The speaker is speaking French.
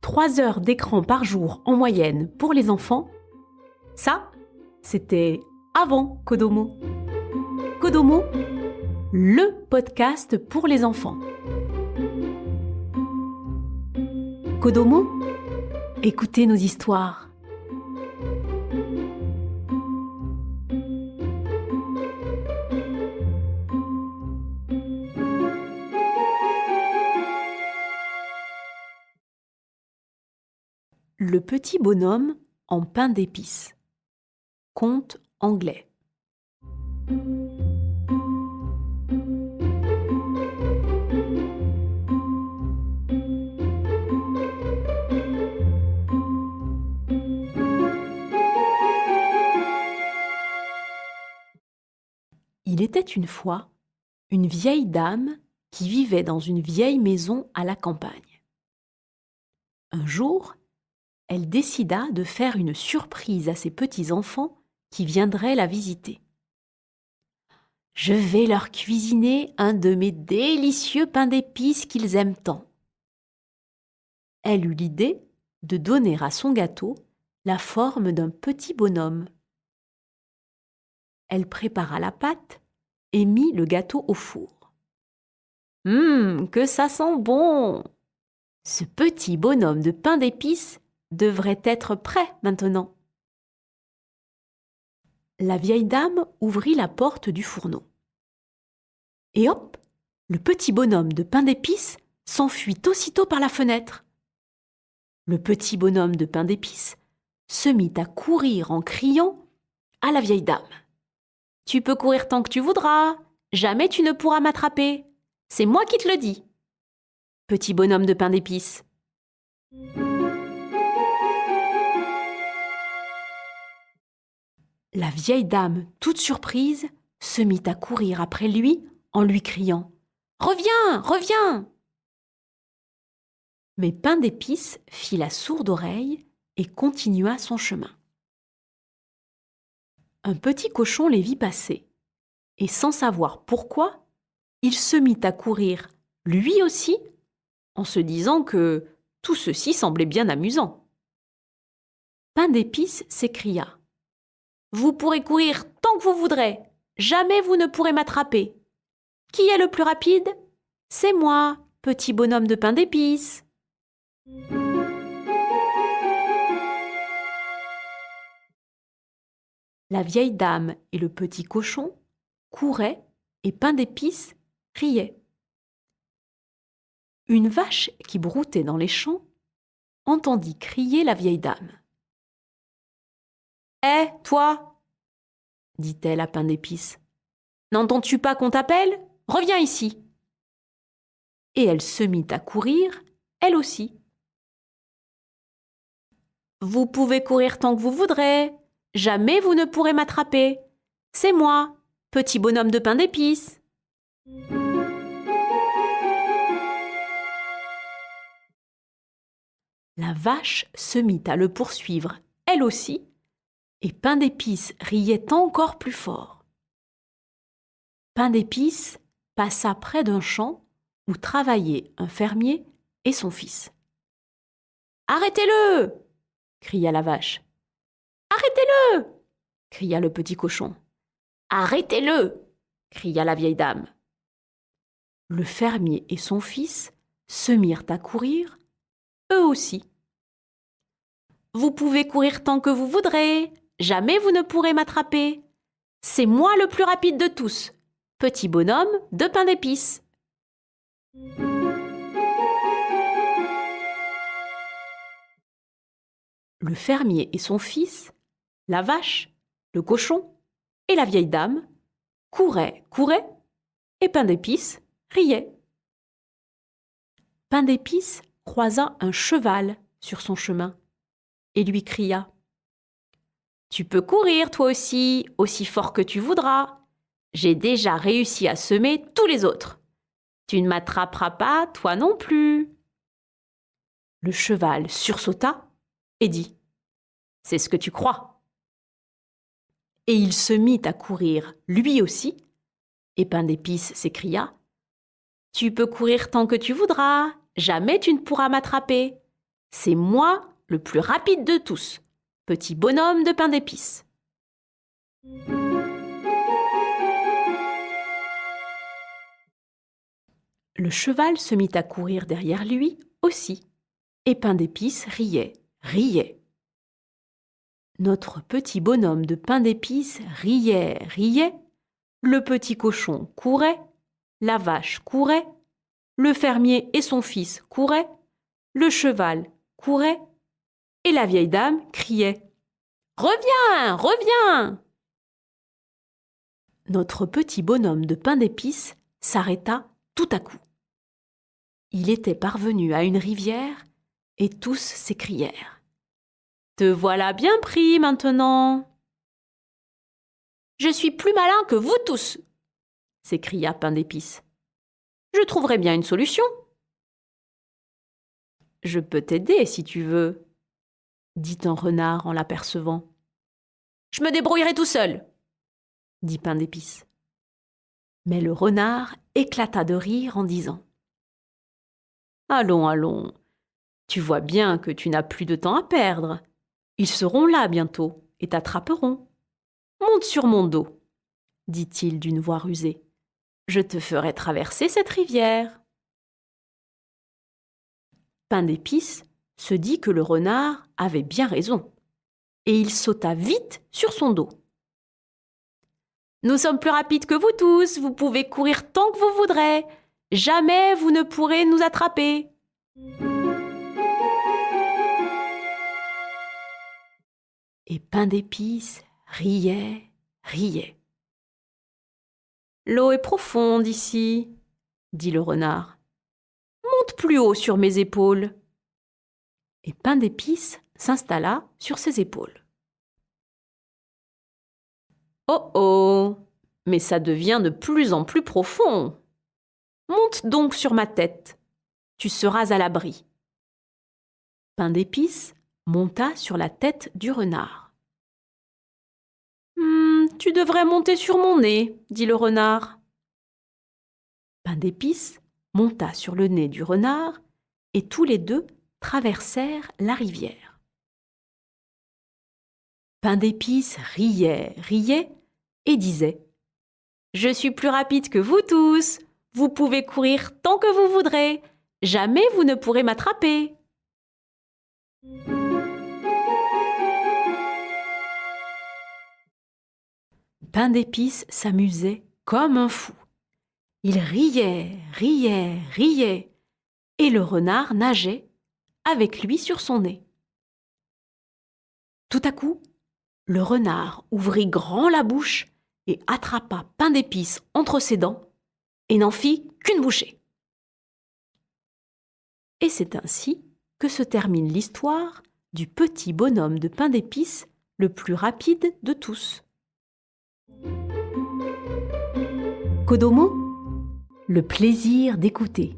3 heures d'écran par jour en moyenne pour les enfants, ça, c'était avant Kodomo. Kodomo, le podcast pour les enfants. Kodomo, écoutez nos histoires. Le petit bonhomme en pain d'épices. Conte anglais. Il était une fois une vieille dame qui vivait dans une vieille maison à la campagne. Un jour, elle décida de faire une surprise à ses petits-enfants qui viendraient la visiter. « Je vais leur cuisiner un de mes délicieux pains d'épices qu'ils aiment tant. » Elle eut l'idée de donner à son gâteau la forme d'un petit bonhomme. Elle prépara la pâte et mit le gâteau au four. « Que ça sent bon ! Ce petit bonhomme de pain d'épices devrait être prêt maintenant. » La vieille dame ouvrit la porte du fourneau. Et hop, le petit bonhomme de pain d'épices s'enfuit aussitôt par la fenêtre. Le petit bonhomme de pain d'épices se mit à courir en criant à la vieille dame. « Tu peux courir tant que tu voudras, jamais tu ne pourras m'attraper. C'est moi qui te le dis. Petit bonhomme de pain d'épices. » La vieille dame, toute surprise, se mit à courir après lui en lui criant « Reviens, reviens !» Mais Pain d'épices fit la sourde oreille et continua son chemin. Un petit cochon les vit passer, et sans savoir pourquoi, il se mit à courir lui aussi, en se disant que tout ceci semblait bien amusant. Pain d'épices s'écria « Vous pourrez courir tant que vous voudrez, jamais vous ne pourrez m'attraper. Qui est le plus rapide ? C'est moi, petit bonhomme de pain d'épices. » La vieille dame et le petit cochon couraient et Pain d'épices riait. Une vache qui broutait dans les champs entendit crier la vieille dame. « Hé, toi !» dit-elle à Pain d'épices. « N'entends-tu pas qu'on t'appelle ? Reviens ici !» Et elle se mit à courir, elle aussi. « Vous pouvez courir tant que vous voudrez, jamais vous ne pourrez m'attraper. C'est moi, petit bonhomme de pain d'épices. » La vache se mit à le poursuivre, elle aussi, et Pain d'épices riait encore plus fort. Pain d'épices passa près d'un champ où travaillaient un fermier et son fils. « Arrêtez-le !» cria la vache. « Arrêtez-le !» cria le petit cochon. « Arrêtez-le !» cria la vieille dame. Le fermier et son fils se mirent à courir, eux aussi. « Vous pouvez courir tant que vous voudrez, jamais vous ne pourrez m'attraper. C'est moi le plus rapide de tous, petit bonhomme de pain d'épices. » Le fermier et son fils, la vache, le cochon et la vieille dame couraient, et Pain d'épices riait. Pain d'épices croisa un cheval sur son chemin et lui cria « Tu peux courir toi aussi fort que tu voudras. J'ai déjà réussi à semer tous les autres. Tu ne m'attraperas pas, toi non plus. » Le cheval sursauta et dit « C'est ce que tu crois. » Et il se mit à courir lui aussi, et Pain d'épices s'écria « Tu peux courir tant que tu voudras, jamais tu ne pourras m'attraper. C'est moi le plus rapide de tous, petit bonhomme de pain d'épices. Le cheval se mit à courir derrière lui aussi, et Pain d'épices riait, riait. Notre petit bonhomme de pain d'épices riait, riait. Le petit cochon courait, la vache courait, le fermier et son fils couraient, le cheval courait, et la vieille dame criait « Reviens, reviens !» Notre petit bonhomme de pain d'épices s'arrêta tout à coup. Il était parvenu à une rivière et tous s'écrièrent « Te voilà bien pris maintenant !»« Je suis plus malin que vous tous !» s'écria Pain d'épices. « Je trouverai bien une solution. »« Je peux t'aider si tu veux, » dit un renard en l'apercevant. « Je me débrouillerai tout seul, » dit Pain d'épices. Mais le renard éclata de rire en disant « Allons, allons, tu vois bien que tu n'as plus de temps à perdre. Ils seront là bientôt et t'attraperont. Monte sur mon dos, dit-il d'une voix rusée. Je te ferai traverser cette rivière. » Pain d'épices se dit que le renard avait bien raison, et il sauta vite sur son dos. « Nous sommes plus rapides que vous tous, vous pouvez courir tant que vous voudrez. Jamais vous ne pourrez nous attraper. » Et Pain d'épices riait, riait. « L'eau est profonde ici, » dit le renard. « Monte plus haut sur mes épaules. » Et Pain d'épices s'installa sur ses épaules. « Oh oh, mais ça devient de plus en plus profond. Monte donc sur ma tête, tu seras à l'abri. » Pain d'épices monta sur la tête du renard. « Tu devrais monter sur mon nez, » dit le renard. Pain d'épices monta sur le nez du renard et tous les deux traversèrent la rivière. Pain d'épices riait, riait et disait « Je suis plus rapide que vous tous, vous pouvez courir tant que vous voudrez, jamais vous ne pourrez m'attraper. » Pain d'épices s'amusait comme un fou. Il riait, riait, riait, et le renard nageait avec lui sur son nez. Tout à coup, le renard ouvrit grand la bouche et attrapa Pain d'épices entre ses dents et n'en fit qu'une bouchée. Et c'est ainsi que se termine l'histoire du petit bonhomme de pain d'épices le plus rapide de tous. Kodomo, le plaisir d'écouter.